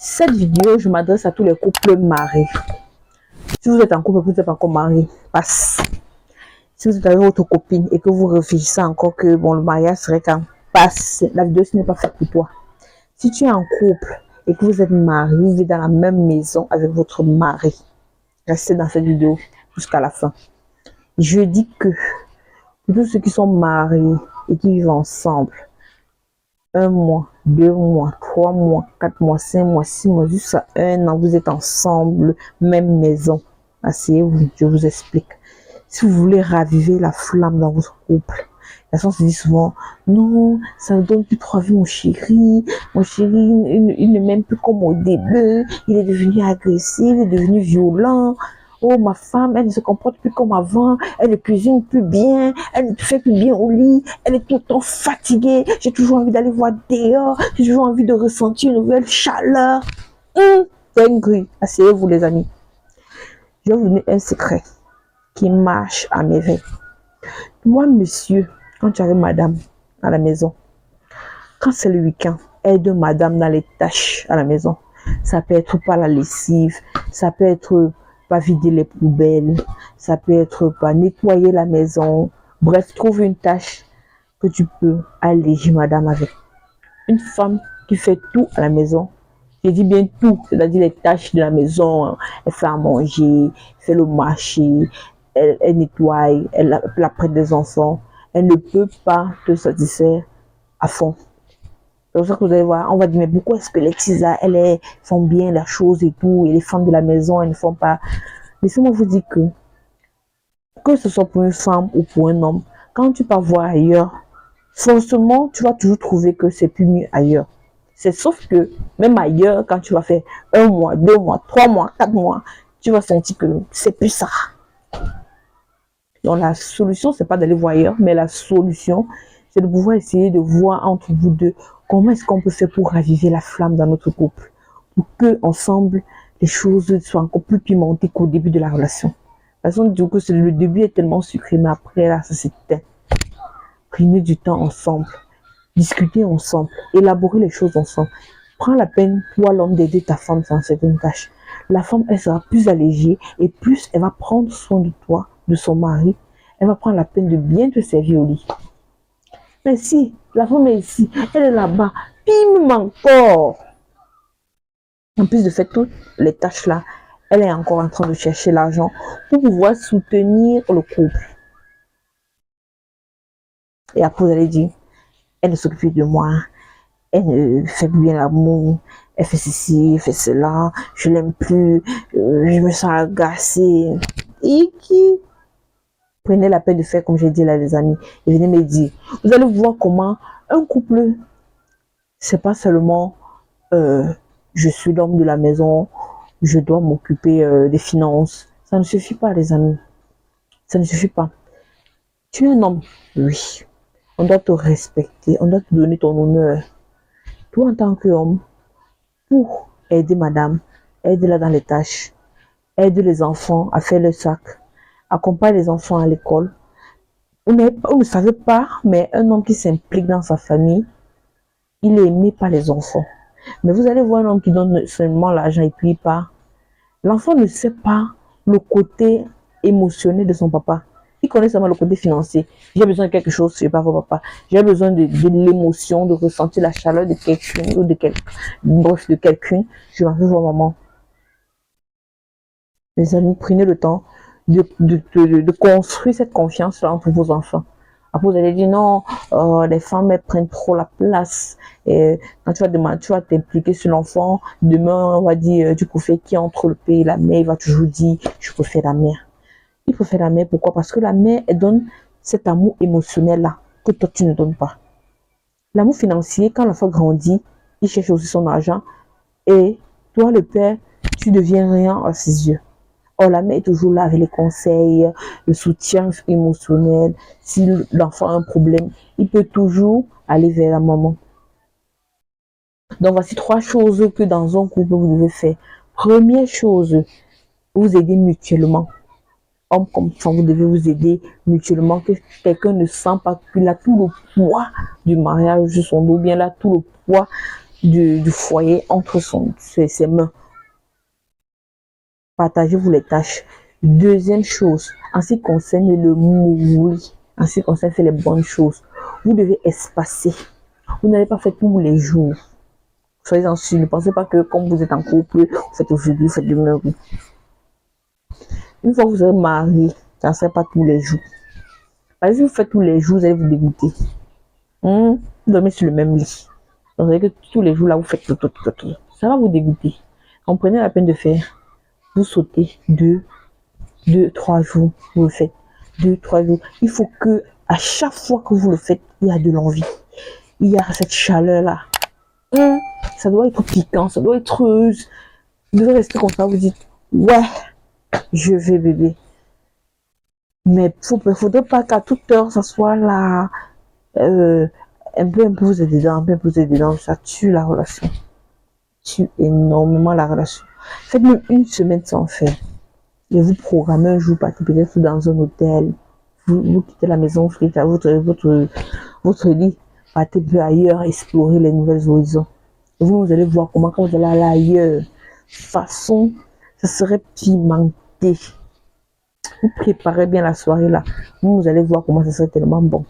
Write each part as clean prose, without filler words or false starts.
Cette vidéo, je m'adresse à tous les couples mariés. Si vous êtes en couple et que vous n'êtes pas encore marié, passe. Si vous êtes avec votre copine et que vous réfléchissez encore que bon, le mariage serait quand, passe. La vidéo, ce n'est pas fait pour toi. Si tu es en couple et que vous êtes marié, vous vivez dans la même maison avec votre mari, restez dans cette vidéo jusqu'à la fin. Je dis que pour tous ceux qui sont mariés et qui vivent ensemble, 1 mois, 2 mois, 3 mois, 4 mois, 5 mois, 6 mois, jusqu'à 1 an, vous êtes ensemble, même maison. Asseyez-vous, je vous explique. Si vous voulez raviver la flamme dans votre couple, la personne se dit souvent, non, ça ne donne plus trop envie, mon chéri, il ne m'aime plus comme au début, il est devenu agressif, il est devenu violent. Oh, ma femme, elle ne se comporte plus comme avant, elle ne cuisine plus bien, elle ne fait plus bien au lit, elle est tout le temps fatiguée, j'ai toujours envie d'aller voir dehors, j'ai toujours envie de ressentir une nouvelle chaleur. C'est une grille. Asseyez-vous les amis. Je vais vous donner un secret qui marche à merveille. Moi, monsieur, quand tu arrives madame à la maison, quand c'est le week-end, aide madame dans les tâches à la maison. Ça peut être pas la lessive, ça peut être pas vider les poubelles, ça peut être pas nettoyer la maison. Bref, trouve une tâche que tu peux alléger madame avec. Une femme qui fait tout à la maison, je dis bien tout, c'est-à-dire les tâches de la maison, elle fait à manger, elle fait le marché, elle nettoie, elle prête des enfants, elle ne peut pas te satisfaire à fond. C'est pour ça que vous allez voir, on va dire, mais pourquoi est-ce que les tisas, elles font bien la chose et tout, et les femmes de la maison, elles ne font pas. Laissez-moi vous dire que ce soit pour une femme ou pour un homme, quand tu pars voir ailleurs, forcément, tu vas toujours trouver que c'est plus mieux ailleurs. C'est sauf que, même ailleurs, quand tu vas faire 1 mois, 2 mois, 3 mois, 4 mois, tu vas sentir que c'est plus ça. Donc la solution, c'est pas d'aller voir ailleurs, mais la solution, c'est de pouvoir essayer de voir entre vous deux comment est-ce qu'on peut faire pour raviver la flamme dans notre couple, pour que ensemble les choses soient encore plus pimentées qu'au début de la relation. Parce qu'on dit que le début est tellement sucré, mais après là, ça s'éteint. Prenez du temps ensemble, discutez ensemble, élaborez les choses ensemble. Prends la peine, toi l'homme, d'aider ta femme dans certaines tâches. La femme, elle sera plus allégée et plus elle va prendre soin de toi, de son mari. Elle va prendre la peine de bien te servir au lit. Mais si la femme est ici, elle est là-bas, pime encore. En plus de faire toutes les tâches là, elle est encore en train de chercher l'argent pour pouvoir soutenir le couple. Et après, vous allez dire, elle ne s'occupe plus de moi, elle ne fait plus bien l'amour, elle fait ceci, elle fait cela, je l'aime plus, je me sens agacée. Et qui? Prenez la peine de faire comme j'ai dit là les amis, et venez me dire. Vous allez voir comment un couple, c'est pas seulement je suis l'homme de la maison, je dois m'occuper des finances. Ça ne suffit pas les amis, ça ne suffit pas. Tu es un homme, oui. On doit te respecter, on doit te donner ton honneur. Toi, en tant qu'homme, pour aider madame, aide-la dans les tâches, aide les enfants à faire le sac, accompagne les enfants à l'école. Vous ne savez pas, mais un homme qui s'implique dans sa famille, il est aimé par les enfants. Mais vous allez voir un homme qui donne seulement l'argent et puis pas. L'enfant ne sait pas le côté émotionnel de son papa. Il connaît seulement le côté financier. J'ai besoin de quelque chose, je ne vais pas voir papa. J'ai besoin de l'émotion, de ressentir la chaleur de quelqu'un ou bref, de quelqu'un. Je vais voir maman. Les amis, prenez le temps de construire cette confiance-là entre vos enfants. Après, vous allez dire non, les femmes, elles prennent trop la place. Et quand tu vas demander, tu vas t'impliquer sur l'enfant. Demain, on va dire, tu préfères qui entre le père et la mère. Il va toujours dire, je préfère la mère. Il préfère la mère, pourquoi? Parce que la mère, elle donne cet amour émotionnel-là que toi, tu ne donnes pas. L'amour financier, quand l'enfant grandit, il cherche aussi son argent. Et toi, le père, tu deviens rien à ses yeux. Or, la mère est toujours là avec les conseils, le soutien émotionnel. Si l'enfant a un problème, il peut toujours aller vers la maman. Donc, voici 3 choses que dans un couple, vous devez faire. Première chose, vous aider mutuellement. Homme comme femme, vous devez vous aider mutuellement, que quelqu'un ne sent pas qu'il a tout le poids du mariage sur son dos, bien là, tout le poids du foyer entre ses mains. Partagez-vous les tâches. Deuxième chose, en ce qui concerne le mouli, en ce qui concerne faire les bonnes choses, vous devez espacer. Vous n'allez pas faire tous les jours. Soyez-en sûrs. Ne pensez pas que comme vous êtes en couple, vous faites aujourd'hui, vous faites demain. Une fois que vous serez marié, ça ne sera pas tous les jours. Parce que si vous faites tous les jours, vous allez vous dégoûter. Vous dormez sur le même lit. Vous savez que tous les jours, là, vous faites tout. Ça va vous dégoûter. Donc, prenez la peine de faire. Vous sautez 2-3 jours, vous le faites. 2-3 jours. Il faut que, à chaque fois que vous le faites, il y a de l'envie. Il y a cette chaleur-là. Ça doit être piquant, ça doit être... Vous devez rester comme ça, vous dites, ouais, je vais bébé. Mais il ne faudrait pas qu'à toute heure, ça soit là, un peu vous êtes dedans, ça tue la relation. Tue énormément la relation. Faites même une semaine sans faire. Et vous programmez un jour, partez peut-être dans un hôtel. Vous quittez la maison, vous quittez votre lit, partez un peu ailleurs, explorer les nouvelles horizons. Et vous allez voir comment, quand vous allez aller ailleurs, façon, ça serait pimenté. Vous préparez bien la soirée là. Vous allez voir comment ça serait tellement bon.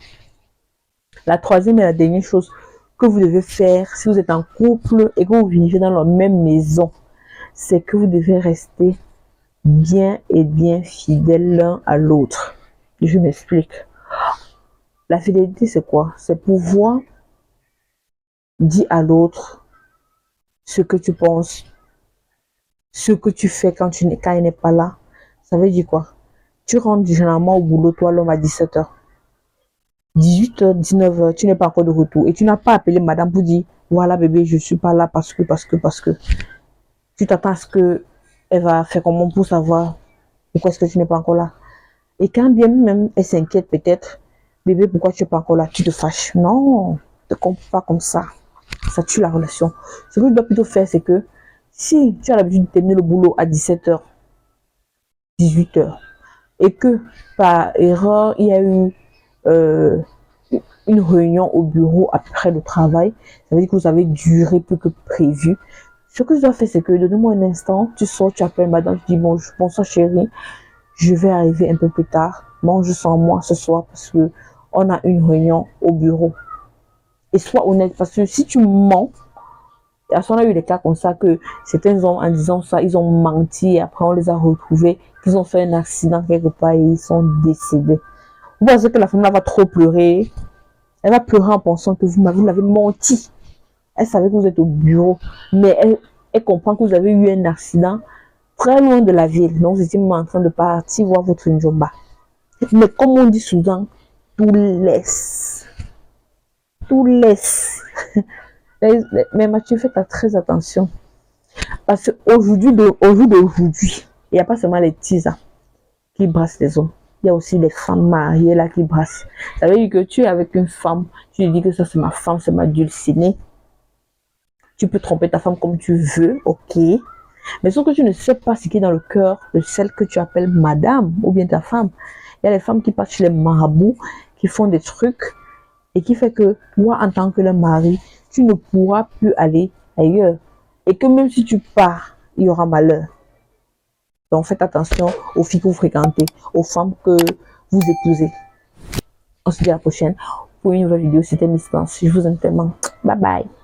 La troisième et la dernière chose que vous devez faire si vous êtes en couple et que vous vivez dans la même maison, c'est que vous devez rester bien fidèles l'un à l'autre. Je m'explique. La fidélité, c'est quoi? C'est pouvoir dire à l'autre ce que tu penses, ce que tu fais quand il n'est pas là. Ça veut dire quoi? Tu rentres généralement au boulot, toi, l'homme, à 17h. 18h, 19h, tu n'es pas encore de retour. Et tu n'as pas appelé madame pour dire, voilà bébé, je ne suis pas là parce que. Tu t'attends à ce qu'elle va faire comment pour savoir pourquoi est-ce que tu n'es pas encore là. Et quand bien même elle s'inquiète peut-être, bébé, pourquoi tu n'es pas encore là? Tu te fâches. Non, ne te compte pas comme ça. Ça tue la relation. Ce que tu dois plutôt faire, c'est que si tu as l'habitude de terminer le boulot à 17h, 18h, et que par erreur, il y a eu une réunion au bureau après le travail, ça veut dire que vous avez duré plus que prévu. Ce que je dois faire, c'est que donne-moi un instant, tu sors, tu appelles madame, tu dis bonsoir chérie, je vais arriver un peu plus tard, mange sans moi ce soir parce que on a une réunion au bureau. Et sois honnête, parce que si tu mens, on a eu des cas comme ça que certains hommes, en disant ça, ils ont menti et après on les a retrouvés, qu'ils ont fait un accident quelque part et ils sont décédés. Vous pensez que la femme là va trop pleurer? Elle va pleurer en pensant que vous l'avez menti. Elle savait que vous êtes au bureau, mais elle comprend que vous avez eu un accident très loin de la ville. Donc, vous étiez même en train de partir voir votre njomba. Mais comme on dit souvent, tout laisse. Tout laisse. Mais Mathieu, faites très attention. Parce qu'au jour d'aujourd'hui, il n'y a pas seulement les tisans qui brassent les hommes. Il y a aussi les femmes mariées là qui brassent. Ça veut dire que tu es avec une femme, tu lui dis que ça c'est ma femme, c'est ma dulcinée. Tu peux tromper ta femme comme tu veux, ok. Mais sauf que tu ne sais pas ce qui est dans le cœur de celle que tu appelles madame ou bien ta femme. Il y a les femmes qui passent chez les marabouts, qui font des trucs et qui fait que toi, en tant que le mari, tu ne pourras plus aller ailleurs. Et que même si tu pars, il y aura malheur. Donc faites attention aux filles que vous fréquentez, aux femmes que vous épousez. On se dit à la prochaine pour une nouvelle vidéo. C'était Miss Pense. Je vous aime tellement. Bye bye.